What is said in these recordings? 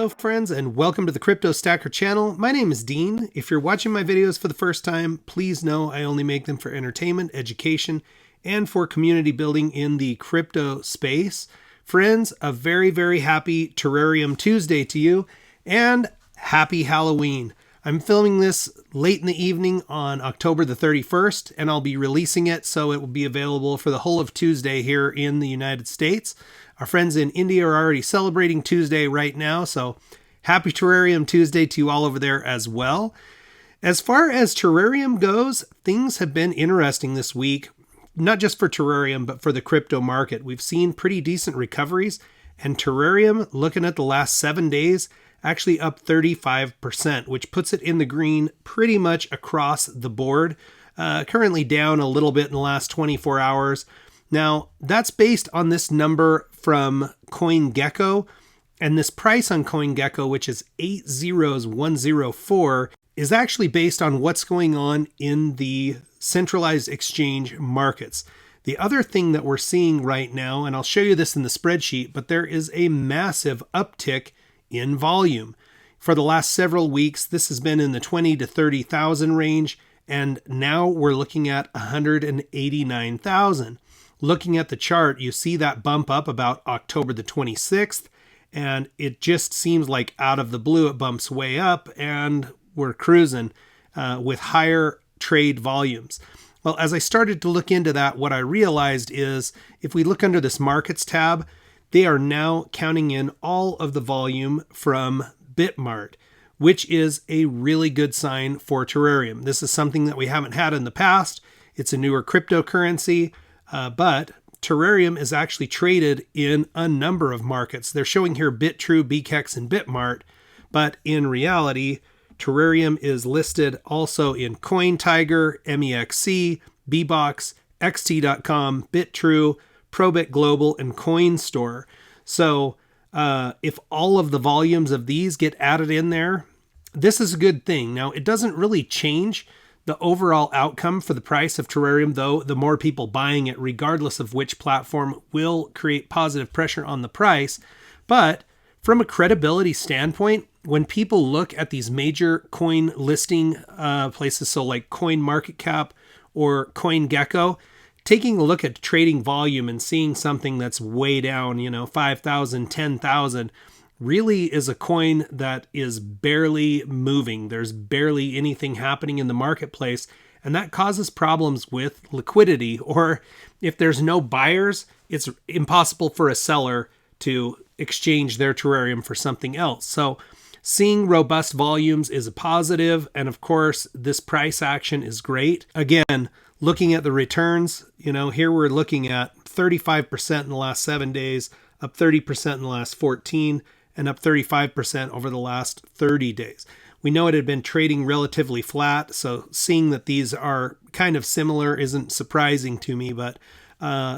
Hello friends and welcome to the Crypto Stacker channel. My name is Dean. If you're watching my videos for the first time, please know I only make them for entertainment, education, and for community building in the crypto space. Friends, a very, very happy Terarium Tuesday to you and happy Halloween. I'm filming this late in the evening on October the 31st, and I'll be releasing it so it will be available for the whole of Tuesday here in the United States. Our friends in India are already celebrating Tuesday right now, so happy Terarium Tuesday to you all over there as well. As far as Terarium goes, things have been interesting this week, not just for Terarium, but for the crypto market. We've seen pretty decent recoveries, and Terarium, looking at the last 7 days, actually up 35%, which puts it in the green pretty much across the board. Currently down a little bit in the last 24 hours. Now, that's based on this number from CoinGecko, and this price on CoinGecko, which is 80104, is actually based on what's going on in the centralized exchange markets. The other thing that we're seeing right now, and I'll show you this in the spreadsheet, but there is a massive uptick in volume. For the last several weeks, this has been in the 20 to 30,000 range, and now we're looking at 189,000. Looking at the chart, you see that bump up about October the 26th, and it just seems like out of the blue it bumps way up, and we're cruising with higher trade volumes. Well, as I started to look into that, what I realized is if we look under this markets tab, they are now counting in all of the volume from Bitmart, which is a really good sign for Terarium. This is something that we haven't had in the past. It's a newer cryptocurrency, but Terarium is actually traded in a number of markets. They're showing here BitTrue, BKEX, and Bitmart, but in reality, Terarium is listed also in CoinTiger, MEXC, Bbox, XT.com, BitTrue, Probit Global, and CoinStore. So if all of the volumes of these get added in there, this is a good thing. Now, it doesn't really change the overall outcome for the price of Terarium, though. The more people buying it, regardless of which platform, will create positive pressure on the price. But from a credibility standpoint, when people look at these major coin listing places, so like CoinMarketCap or CoinGecko, taking a look at trading volume and seeing something that's way down, 5,000, 10,000, really is a coin that is barely moving. There's barely anything happening in the marketplace, and that causes problems with liquidity. Or if there's no buyers, it's impossible for a seller to exchange their Terarium for something else. So seeing robust volumes is a positive, and of course, this price action is great. Again, looking at the returns, here we're looking at 35% in the last 7 days, up 30% in the last 14, and up 35% over the last 30 days. We know it had been trading relatively flat, so seeing that these are kind of similar isn't surprising to me, but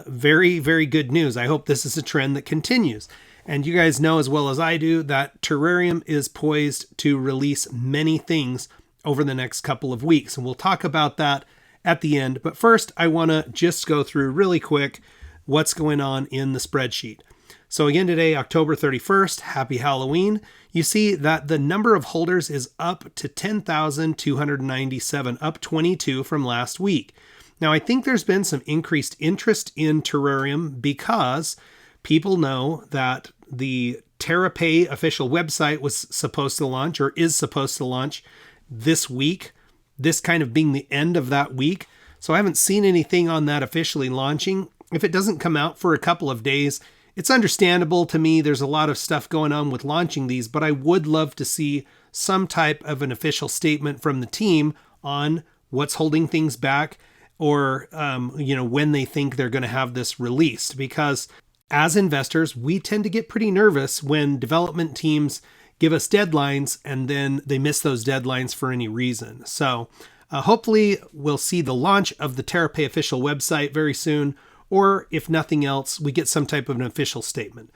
very, very good news. I hope this is a trend that continues. And you guys know as well as I do that Terarium is poised to release many things over the next couple of weeks, and we'll talk about that at the end. But first, I want to just go through really quick what's going on in the spreadsheet. So again, today, October 31st, happy Halloween. You see that the number of holders is up to 10,297, up 22 from last week. Now, I think there's been some increased interest in Terarium because people know that the Terapay official website was supposed to launch, or is supposed to launch this week, this kind of being the end of that week. So I haven't seen anything on that officially launching. If it doesn't come out for a couple of days, it's understandable to me. There's a lot of stuff going on with launching these, but I would love to see some type of an official statement from the team on what's holding things back, or when they think they're going to have this released. Because as investors, we tend to get pretty nervous when development teams give us deadlines and then they miss those deadlines for any reason. So hopefully we'll see the launch of the Terapay official website very soon, or if nothing else, we get some type of an official statement.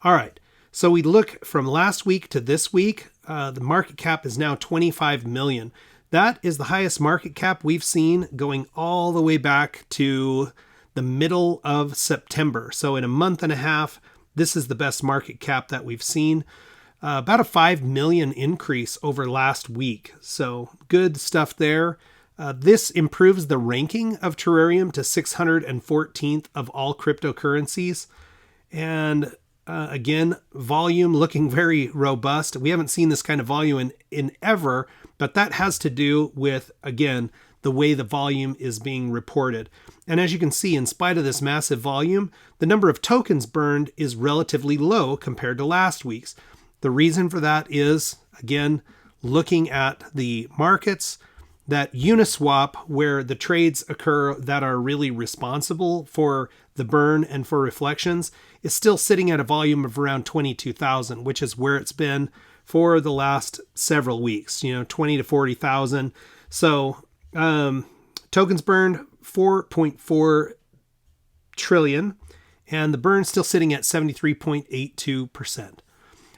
All right, so we look from last week to this week, the market cap is now 25 million. That is the highest market cap we've seen going all the way back to the middle of September. So in a month and a half, this is the best market cap that we've seen. about a 5 million increase over last week. So good stuff there. This improves the ranking of Terarium to 614th of all cryptocurrencies. And again, volume looking very robust. We haven't seen this kind of volume in ever, but that has to do with, again, the way the volume is being reported. And as you can see, in spite of this massive volume, the number of tokens burned is relatively low compared to last week's. The reason for that is, again, looking at the markets, that Uniswap, where the trades occur that are really responsible for the burn and for reflections, is still sitting at a volume of around 22,000, which is where it's been for the last several weeks, 20 to 40,000. So tokens burned 4.4 trillion, and the burn still sitting at 73.82%.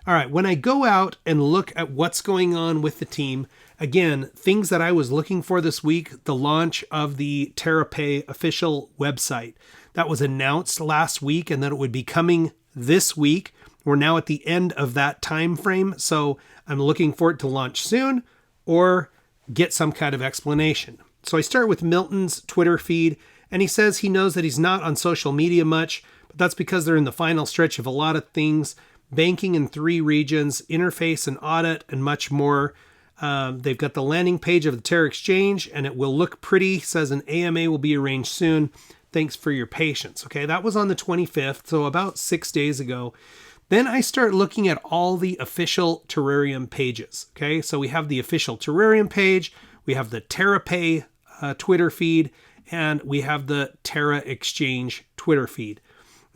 All right, when I go out and look at what's going on with the team, again, things that I was looking for this week, the launch of the Terapay official website. That was announced last week and that it would be coming this week. We're now at the end of that time frame, so I'm looking for it to launch soon or get some kind of explanation. So I start with Milton's Twitter feed, and he says he knows that he's not on social media much, but that's because they're in the final stretch of a lot of things. Banking in 3 regions, interface and audit, and much more. They've got the landing page of the Terra Exchange, and it will look pretty. Says an AMA will be arranged soon. Thanks for your patience. Okay, that was on the 25th, so about 6 days ago. Then I start looking at all the official Terarium pages. Okay, so we have the official Terarium page, we have the Terapay Twitter feed, and we have the Terra Exchange Twitter feed.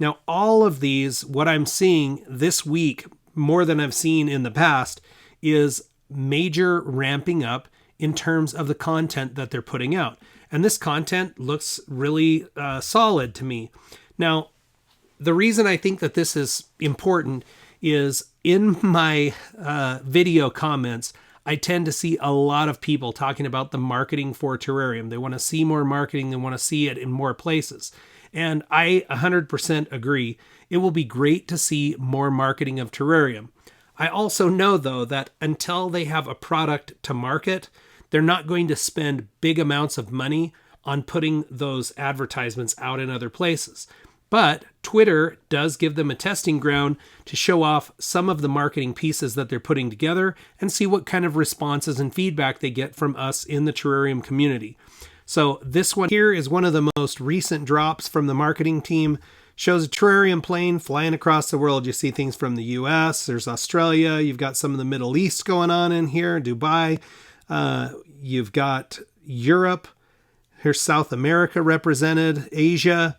Now, all of these, what I'm seeing this week, more than I've seen in the past, is major ramping up in terms of the content that they're putting out. And this content looks really solid to me. Now, the reason I think that this is important is in my video comments, I tend to see a lot of people talking about the marketing for Terarium. They want to see more marketing. They want to see it in more places. And I 100% agree. It will be great to see more marketing of Terarium. I also know, though, that until they have a product to market, they're not going to spend big amounts of money on putting those advertisements out in other places. But Twitter does give them a testing ground to show off some of the marketing pieces that they're putting together and see what kind of responses and feedback they get from us in the Terarium community. So this one here is one of the most recent drops from the marketing team. Shows a Terarium plane flying across the world. You see things from the US, there's Australia, you've got some of the Middle East going on in here, Dubai. You've got Europe, here's South America represented, Asia.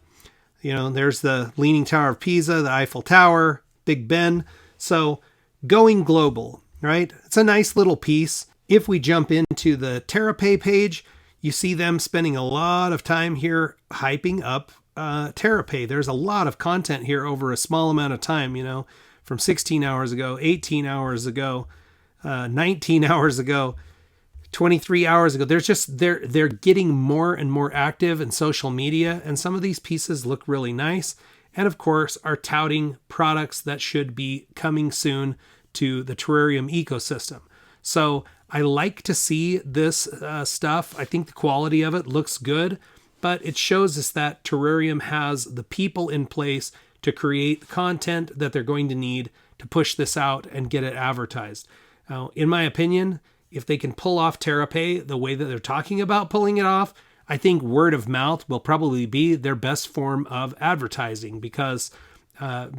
There's the Leaning Tower of Pisa, the Eiffel Tower, Big Ben. So going global, right? It's a nice little piece. If we jump into the Terapay page, you see them spending a lot of time here hyping up Terapay. There's a lot of content here over a small amount of time, from 16 hours ago, 18 hours ago, 19 hours ago, 23 hours ago. They're getting more and more active in social media, and some of these pieces look really nice. And of course, are touting products that should be coming soon to the Terarium ecosystem. So I like to see this stuff. I think the quality of it looks good, but it shows us that Terarium has the people in place to create content that they're going to need to push this out and get it advertised. Now, in my opinion, if they can pull off Terapay the way that they're talking about pulling it off, I think word of mouth will probably be their best form of advertising, because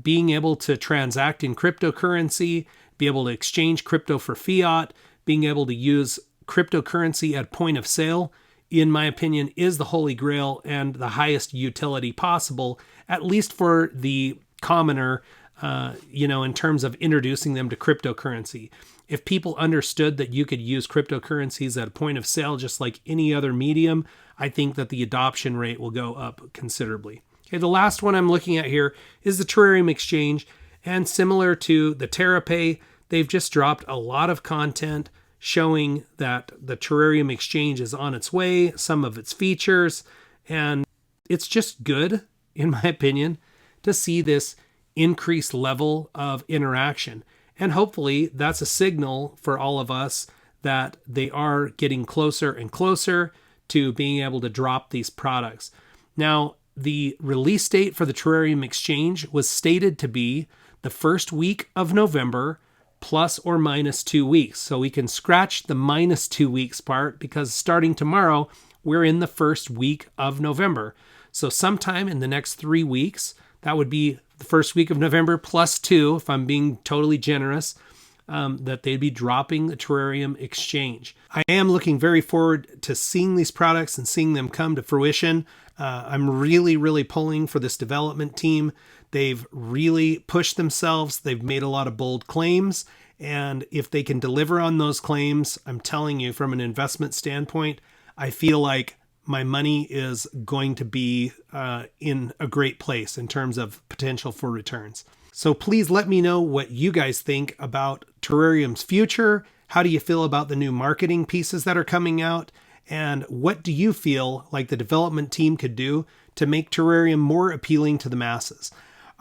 being able to transact in cryptocurrency, be able to exchange crypto for fiat, being able to use cryptocurrency at point of sale, in my opinion, is the holy grail and the highest utility possible, at least for the commoner, in terms of introducing them to cryptocurrency. If people understood that you could use cryptocurrencies at a point of sale just like any other medium, I think that the adoption rate will go up considerably. Okay, the last one I'm looking at here is the Terareum Exchange, and similar to the Terapay, they've just dropped a lot of content showing that the Terareum Exchange is on its way, some of its features, and it's just good, in my opinion, to see this increased level of interaction. And hopefully that's a signal for all of us that they are getting closer and closer to being able to drop these products. Now, the release date for the Terarium Exchange was stated to be the first week of November plus or minus 2 weeks. So we can scratch the minus 2 weeks part because starting tomorrow, we're in the first week of November. So sometime in the next 3 weeks, that would be the first week of November plus 2, if I'm being totally generous, that they'd be dropping the Terarium Exchange. I am looking very forward to seeing these products and seeing them come to fruition. I'm really pulling for this development team. They've really pushed themselves. They've made a lot of bold claims. And if they can deliver on those claims, I'm telling you, from an investment standpoint, I feel like my money is going to be in a great place in terms of potential for returns. So please let me know what you guys think about Terarium's future. How do you feel about the new marketing pieces that are coming out? And what do you feel like the development team could do to make Terarium more appealing to the masses?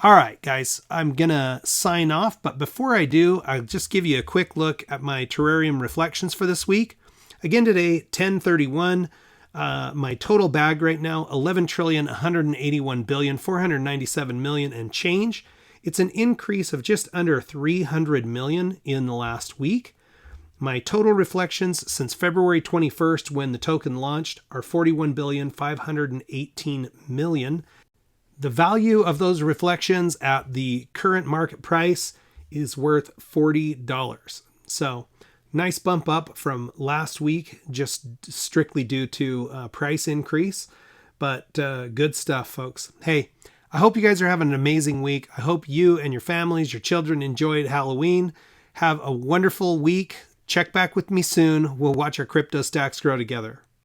All right, guys, I'm going to sign off. But before I do, I'll just give you a quick look at my Terarium reflections for this week. Again, today, 1031. My total bag right now, 11,181,497,000,000 and change. It's an increase of just under 300 million in the last week. My total reflections since February 21st, when the token launched, are 41,518,000,000. The value of those reflections at the current market price is worth $40. So nice bump up from last week, just strictly due to price increase. But good stuff, folks. Hey, I hope you guys are having an amazing week. I hope you and your families, your children enjoyed Halloween. Have a wonderful week. Check back with me soon. We'll watch our crypto stacks grow together.